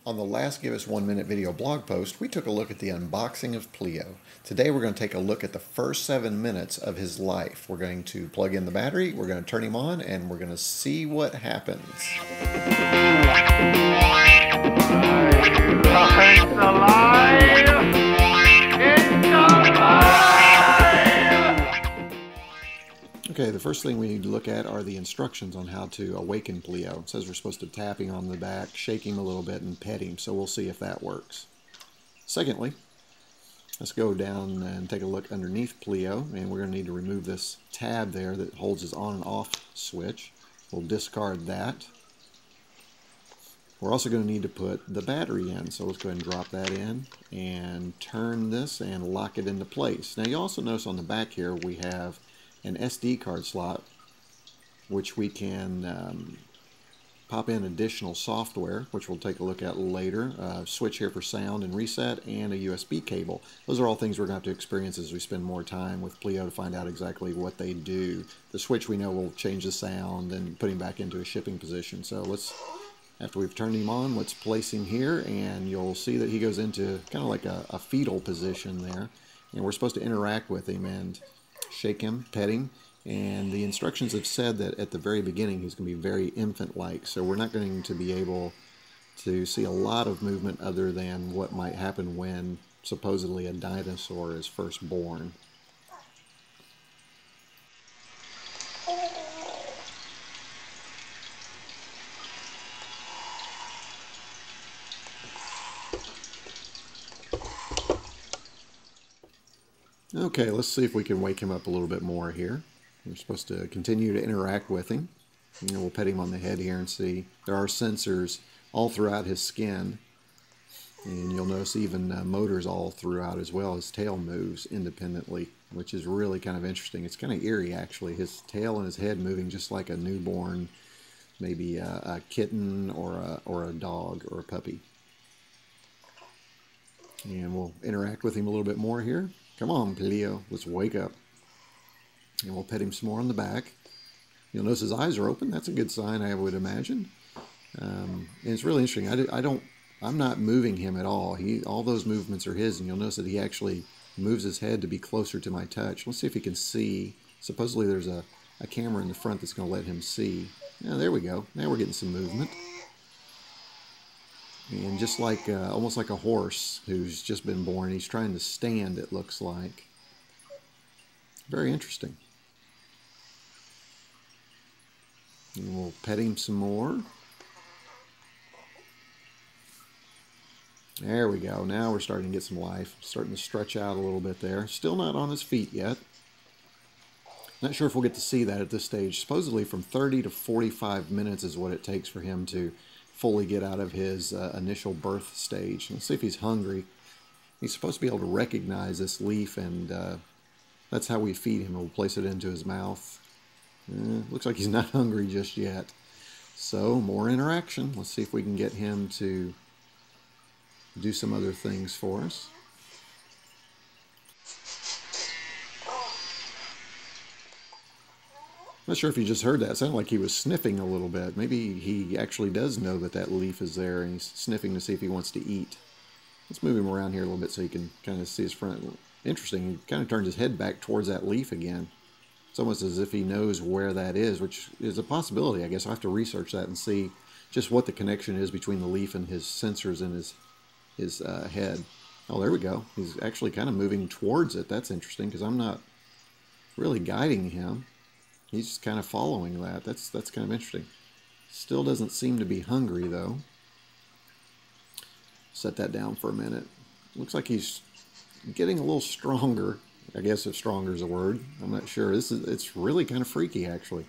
On the last Give Us 1 Minute video blog post, we took a look at the unboxing of Pleo. Today we're going to take a look at the first 7 minutes of his life. We're going to plug in the battery, we're going to turn him on, and we're going to see what happens. It's alive! It's alive! Okay, the first thing we need to look at are the instructions on how to awaken Pleo. It says we're supposed to tap him on the back, shake him a little bit, and pet him, so we'll see if that works. Secondly, let's go down and take a look underneath Pleo, and we're going to need to remove this tab there that holds his on and off switch. We'll discard that. We're also going to need to put the battery in, so let's go ahead and drop that in and turn this and lock it into place. Now you also notice on the back here we have an SD card slot, which we can pop in additional software, which we'll take a look at later. Switch here for sound and reset, and a USB cable. Those are all things we're going to have to experience as we spend more time with Pleo to find out exactly what they do. The switch we know will change the sound and put him back into a shipping position. So let's, after we've turned him on, let's place him here, and you'll see that he goes into kind of like a fetal position there. And we're supposed to interact with him and shake him, pet him, and the instructions have said that at the very beginning he's going to be very infant-like, so we're not going to be able to see a lot of movement other than what might happen when supposedly a dinosaur is first born. Okay, let's see if we can wake him up a little bit more here. We're supposed to continue to interact with him. And we'll pet him on the head here and see. There are sensors all throughout his skin. And you'll notice even motors all throughout as well. His tail moves independently, which is really kind of interesting. It's kind of eerie, actually. His tail and his head moving just like a newborn, maybe a kitten or a dog or a puppy. And we'll interact with him a little bit more here. Come on, Pleo, let's wake up. And we'll pet him some more on the back. You'll notice his eyes are open. That's a good sign, I would imagine. And it's really interesting. I'm not moving him at all. All those movements are his, and you'll notice that he actually moves his head to be closer to my touch. Let's see if he can see. Supposedly there's a camera in the front that's going to let him see. Yeah, there we go. Now we're getting some movement. And just like, almost like a horse who's just been born, he's trying to stand, it looks like. Very interesting. And we'll pet him some more. There we go. Now we're starting to get some life. Starting to stretch out a little bit there. Still not on his feet yet. Not sure if we'll get to see that at this stage. Supposedly from 30 to 45 minutes is what it takes for him to fully get out of his initial birth stage. Let's see if he's hungry. He's supposed to be able to recognize this leaf, and that's how we feed him. We'll place it into his mouth. Looks like he's not hungry just yet. So, more interaction. Let's see if we can get him to do some other things for us. I'm not sure if you just heard that. It sounded like he was sniffing a little bit. Maybe he actually does know that that leaf is there, and he's sniffing to see if he wants to eat. Let's move him around here a little bit so you can kind of see his front. Interesting. He kind of turns his head back towards that leaf again. It's almost as if he knows where that is, which is a possibility. I guess I'll have to research that and see just what the connection is between the leaf and his sensors in his head. Oh, there we go. He's actually kind of moving towards it. That's interesting because I'm not really guiding him. He's just kind of following that. That's kind of interesting. Still doesn't seem to be hungry, though. Set that down for a minute. Looks like he's getting a little stronger. I guess if stronger is a word. I'm not sure. It's really kind of freaky, actually.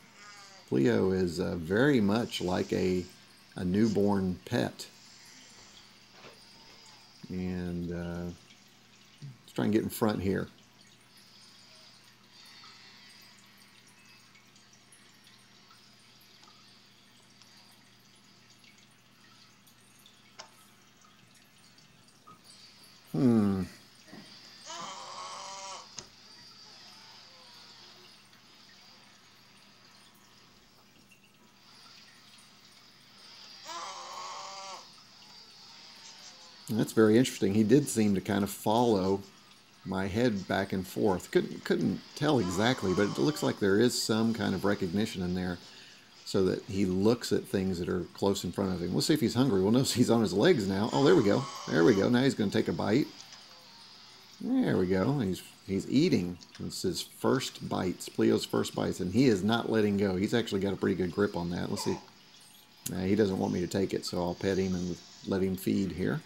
Pleo is very much like a newborn pet. And let's try and get in front here. And that's very interesting. He did seem to kind of follow my head back and forth. Couldn't tell exactly, but it looks like there is some kind of recognition in there so that he looks at things that are close in front of him. We'll see if he's hungry. We'll notice he's on his legs now. Oh, there we go. There we go. Now he's going to take a bite. There we go. He's eating. It's his first bites, Pleo's first bites, and he is not letting go. He's actually got a pretty good grip on that. Let's see. He doesn't want me to take it, so I'll pet him and let him feed here.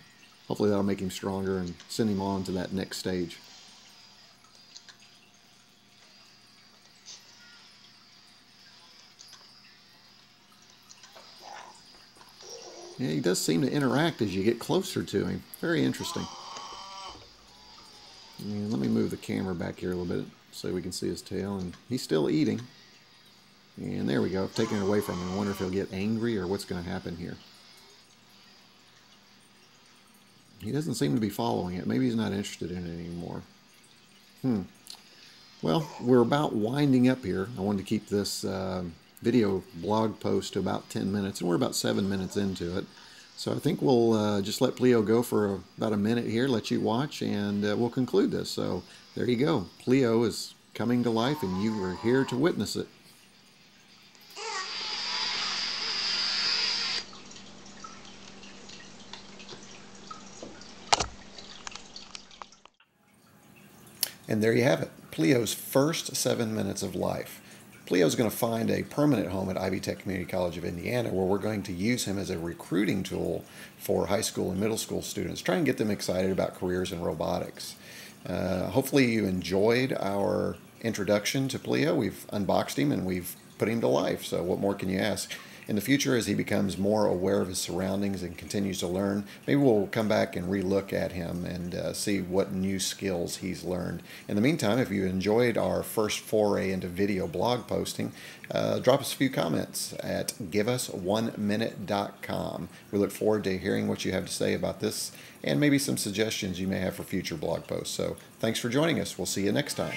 Hopefully that'll make him stronger and send him on to that next stage. Yeah, he does seem to interact as you get closer to him. Very interesting. And let me move the camera back here a little bit so we can see his tail. And he's still eating. And there we go. Taking it away from him. I wonder if he'll get angry or what's going to happen here. He doesn't seem to be following it. Maybe he's not interested in it anymore. Well, we're about winding up here. I wanted to keep this video blog post to about 10 minutes, and we're about 7 minutes into it. So I think we'll just let Pleo go for about a minute here, let you watch, and we'll conclude this. So there you go. Pleo is coming to life, and you were here to witness it. And there you have it, Pleo's first 7 minutes of life. Pleo's going to find a permanent home at Ivy Tech Community College of Indiana, where we're going to use him as a recruiting tool for high school and middle school students, try and get them excited about careers in robotics. Hopefully you enjoyed our introduction to Pleo. We've unboxed him and we've put him to life, so what more can you ask? In the future, as he becomes more aware of his surroundings and continues to learn, maybe we'll come back and re-look at him and see what new skills he's learned. In the meantime, if you enjoyed our first foray into video blog posting, drop us a few comments at giveus1minute.com. We look forward to hearing what you have to say about this and maybe some suggestions you may have for future blog posts. So thanks for joining us. We'll see you next time.